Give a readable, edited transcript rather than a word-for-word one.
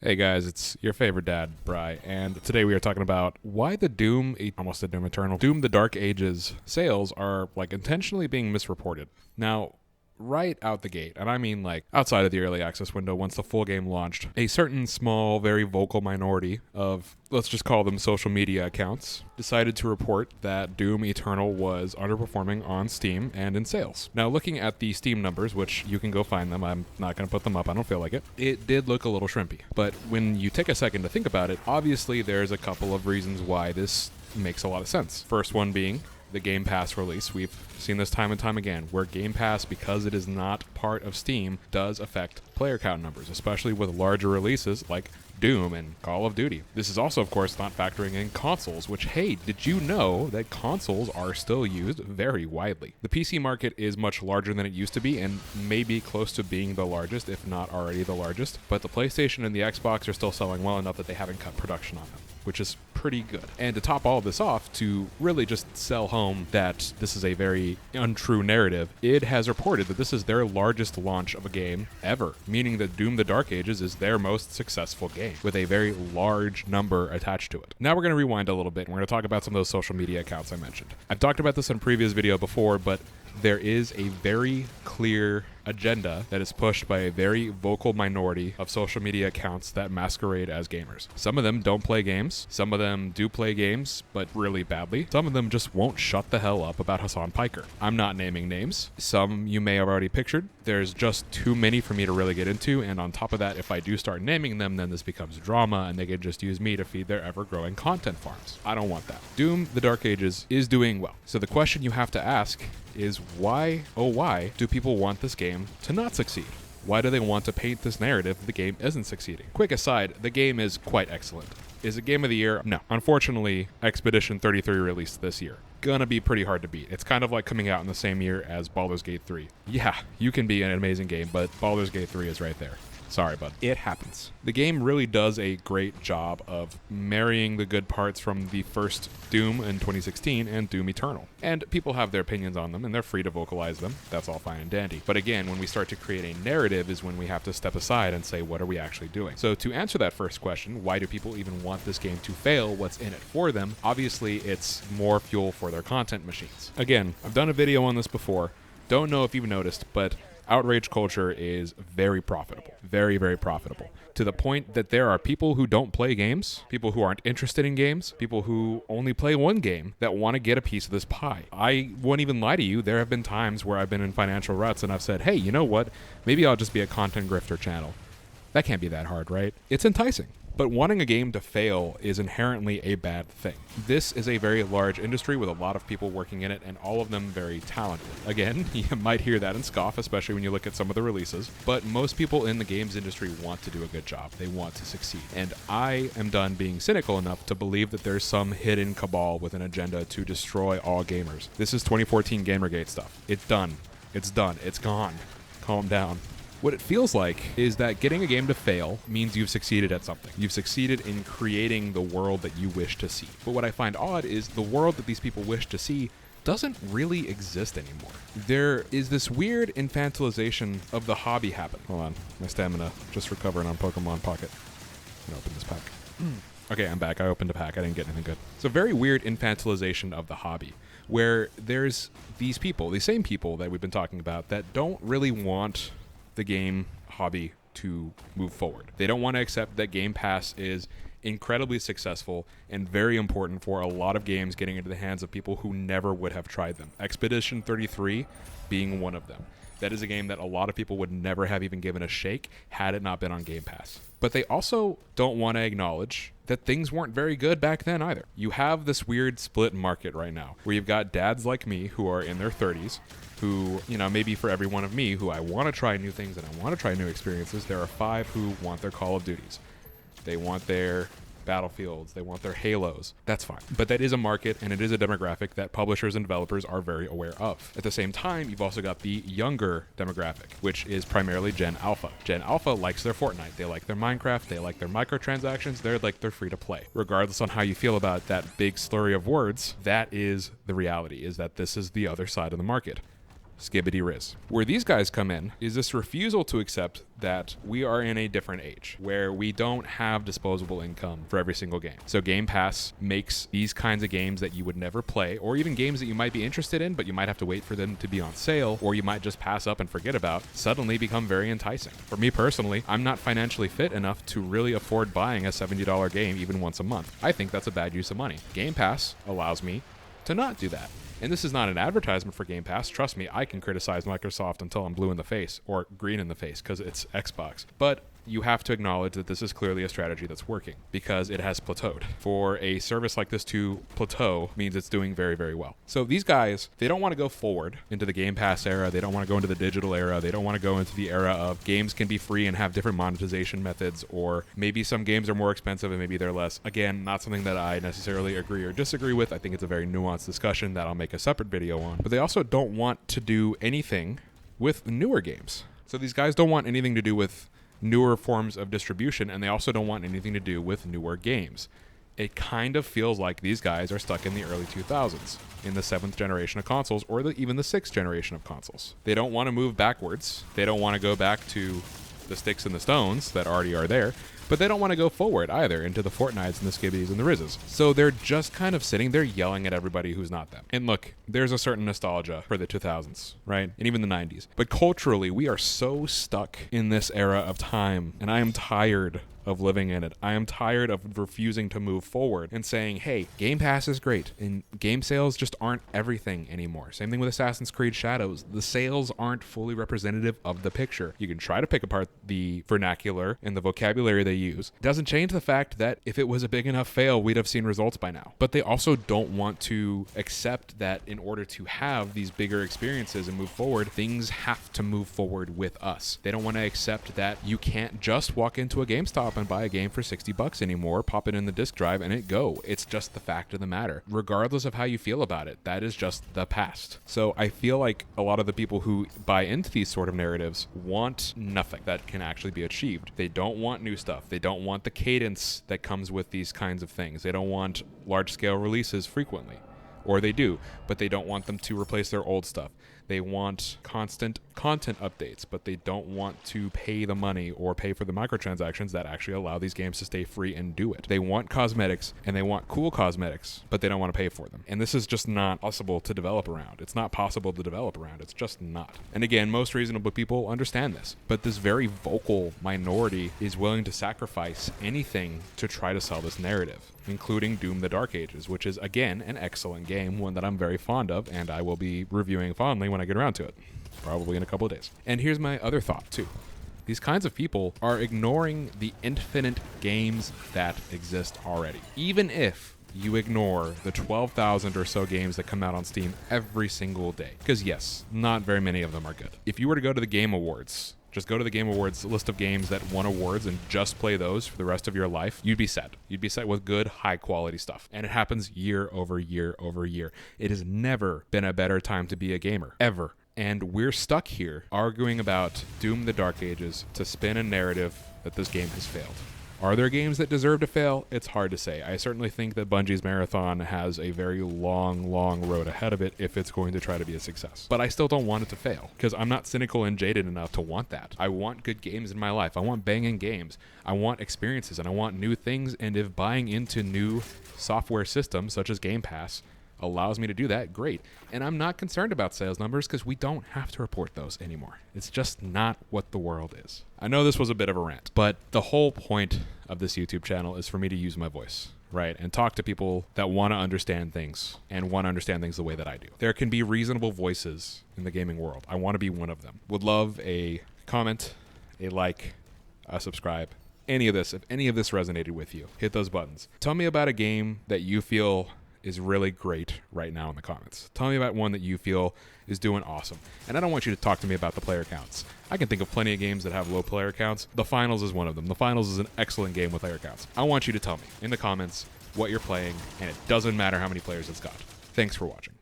Hey guys, it's your favorite dad, Bry, and today we are talking about why the almost said Doom Eternal, Doom the Dark Ages sales are intentionally being misreported. Now, right out the gate, and I mean outside of the early access window once the full game launched, a certain small, very vocal minority of, let's just call them social media accounts, decided to report that Doom Eternal was underperforming on Steam and in sales. Now, looking at the Steam numbers, which you can go find them, I'm not going to put them up, I don't feel like it, it did look a little shrimpy. But when you take a second to think about it, obviously there's a couple of reasons why this makes a lot of sense. First one being the Game Pass release. We've seen this time and time again, where Game Pass, because it is not part of Steam, does affect player count numbers, especially with larger releases like Doom and Call of Duty. This is also, of course, not factoring in consoles, which, hey, did you know that consoles are still used very widely? The PC market is much larger than it used to be and may be close to being the largest, if not already the largest, but the PlayStation and the Xbox are still selling well enough that they haven't cut production on them, which is pretty good. And to top all of this off, to really just sell home that this is a very untrue narrative, id has reported that this is their largest launch of a game ever, meaning that Doom the Dark Ages is their most successful game, with a very large number attached to it. Now we're going to rewind a little bit, and we're going to talk about some of those social media accounts I mentioned. I've talked about this in a previous video before, but there is a very clear agenda that is pushed by a very vocal minority of social media accounts that masquerade as gamers. Some of them don't play games. Some of them do play games, but really badly. Some of them just won't shut the hell up about Hassan Piker. I'm not naming names. Some you may have already pictured. There's just too many for me to really get into, and on top of that, if I do start naming them, then this becomes drama, and they can just use me to feed their ever-growing content farms. I don't want that. Doom the Dark Ages is doing well. So the question you have to ask is why, oh why, do people want this game to not succeed? Why do they want to paint this narrative that the game isn't succeeding? Quick aside, the game is quite excellent. Is it Game of the Year? No. Unfortunately, Expedition 33 released this year. Gonna be pretty hard to beat. It's kind of like coming out in the same year as Baldur's Gate 3. Yeah, you can be an amazing game, but Baldur's Gate 3 is right there. Sorry, bud. It happens. The game really does a great job of marrying the good parts from the first Doom in 2016 and Doom Eternal. And people have their opinions on them, and they're free to vocalize them. That's all fine and dandy. But again, when we start to create a narrative is when we have to step aside and say, what are we actually doing? So to answer that first question, why do people even want this game to fail? What's in it for them? Obviously, it's more fuel for their content machines. Again, I've done a video on this before. Don't know if you've noticed, but outrage culture is very profitable. Very, very profitable. To the point that there are people who don't play games, people who aren't interested in games, people who only play one game that want to get a piece of this pie. I won't even lie to you, there have been times where I've been in financial ruts and I've said, hey, you know what? Maybe I'll just be a content grifter channel. That can't be that hard, right? It's enticing. But wanting a game to fail is inherently a bad thing. This is a very large industry with a lot of people working in it, and all of them very talented. Again, you might hear that and scoff, especially when you look at some of the releases, but most people in the games industry want to do a good job. They want to succeed. And I am done being cynical enough to believe that there's some hidden cabal with an agenda to destroy all gamers. This is 2014 Gamergate stuff. It's done. It's done. It's gone. Calm down. What it feels like is that getting a game to fail means you've succeeded at something. You've succeeded in creating the world that you wish to see. But what I find odd is the world that these people wish to see doesn't really exist anymore. There is this weird infantilization of the hobby happening. Hold on, my stamina just recovering on Pokemon Pocket. I'm gonna open this pack. Okay, I'm back. I opened a pack. I didn't get anything good. It's a very weird infantilization of the hobby, where there's these people, these same people that we've been talking about, that don't really want the game hobby to move forward. They don't want to accept that Game Pass is incredibly successful and very important for a lot of games getting into the hands of people who never would have tried them. Expedition 33 being one of them. That is a game that a lot of people would never have even given a shake had it not been on Game Pass. But they also don't want to acknowledge that things weren't very good back then either. You have this weird split market right now where you've got dads like me who are in their 30s who, maybe for every one of me who I want to try new things and I want to try new experiences, there are 5 who want their Call of Duties. They want their Battlefields, they want their Halos. That's fine. But that is a market and it is a demographic that publishers and developers are very aware of. At the same time, you've also got the younger demographic, which is primarily Gen Alpha. Gen Alpha likes their Fortnite, they like their Minecraft, they like their microtransactions, they're free to play. Regardless on how you feel about that big slurry of words, that is the reality, is that this is the other side of the market. skibbity riz. Where these guys come in is this refusal to accept that we are in a different age where we don't have disposable income for every single game. So Game Pass makes these kinds of games that you would never play, or even games that you might be interested in, but you might have to wait for them to be on sale, or you might just pass up and forget about, suddenly become very enticing. For me personally, I'm not financially fit enough to really afford buying a $70 game even once a month. I think that's a bad use of money. Game Pass allows me to not do that. And this is not an advertisement for Game Pass. Trust me, I can criticize Microsoft until I'm blue in the face or green in the face because it's Xbox. But you have to acknowledge that this is clearly a strategy that's working because it has plateaued. For a service like this to plateau means it's doing very, very well. So these guys, they don't want to go forward into the Game Pass era. They don't want to go into the digital era. They don't want to go into the era of games can be free and have different monetization methods, or maybe some games are more expensive and maybe they're less. Again, not something that I necessarily agree or disagree with. I think it's a very nuanced discussion that I'll make a separate video on. But they also don't want to do anything with newer games. So these guys don't want anything to do with newer forms of distribution, and they also don't want anything to do with newer games. It kind of feels like these guys are stuck in the early 2000s, in the 7th generation of consoles, or even the 6th generation of consoles. They don't want to move backwards. They don't want to go back to the sticks and the stones that already are there, but they don't want to go forward either into the Fortnites and the Skibbies and the Rizzes. So they're just kind of sitting there yelling at everybody who's not them. And look, there's a certain nostalgia for the 2000s, right? And even the 90s. But culturally, we are so stuck in this era of time, and I am tired of living in it. I am tired of refusing to move forward and saying, hey, Game Pass is great, and game sales just aren't everything anymore. Same thing with Assassin's Creed Shadows. The sales aren't fully representative of the picture. You can try to pick apart the vernacular and the vocabulary they use. It doesn't change the fact that if it was a big enough fail, we'd have seen results by now. But they also don't want to accept that in order to have these bigger experiences and move forward, things have to move forward with us. They don't want to accept that you can't just walk into a GameStop and buy a game for $60 anymore, pop it in the disk drive, and it go. It's just the fact of the matter. Regardless of how you feel about it, that is just the past. So I feel like a lot of the people who buy into these sort of narratives want nothing that can actually be achieved. They don't want new stuff. They don't want the cadence that comes with these kinds of things. They don't want large-scale releases frequently. Or they do, but they don't want them to replace their old stuff. They want constant content updates, but they don't want to pay the money or pay for the microtransactions that actually allow these games to stay free and do it. They want cosmetics, and they want cool cosmetics, but they don't want to pay for them. And this is just not possible to develop around. It's not possible to develop around. It's just not. And again, most reasonable people understand this, but this very vocal minority is willing to sacrifice anything to try to sell this narrative, including Doom the Dark Ages, which is, again, an excellent game, one that I'm very fond of, and I will be reviewing fondly when I get around to it, probably in a couple of days. And here's my other thought, too. These kinds of people are ignoring the infinite games that exist already. Even if you ignore the 12,000 or so games that come out on Steam every single day. Because yes, not very many of them are good. If you were to go to the Game Awards, just go to the Game Awards list of games that won awards and just play those for the rest of your life, you'd be set. You'd be set with good, high-quality stuff. And it happens year over year over year. It has never been a better time to be a gamer, ever. And we're stuck here arguing about Doom the Dark Ages to spin a narrative that this game has failed. Are there games that deserve to fail? It's hard to say. I certainly think that Bungie's Marathon has a very long, long road ahead of it if it's going to try to be a success. But I still don't want it to fail, because I'm not cynical and jaded enough to want that. I want good games in my life. I want banging games. I want experiences, and I want new things, and if buying into new software systems, such as Game Pass, allows me to do that, great. And I'm not concerned about sales numbers because we don't have to report those anymore. It's just not what the world is. I know this was a bit of a rant, but the whole point of this YouTube channel is for me to use my voice, right? And talk to people that want to understand things and want to understand things the way that I do. There can be reasonable voices in the gaming world. I want to be one of them. Would love a comment, a like, a subscribe. Any of this, if any of this resonated with you, hit those buttons. Tell me about a game that you feel is really great right now in the comments. Tell me about one that you feel is doing awesome. And I don't want you to talk to me about the player counts. I can think of plenty of games that have low player counts. The Finals is one of them. The Finals is an excellent game with player counts. I want you to tell me in the comments what you're playing, and it doesn't matter how many players it's got. Thanks for watching.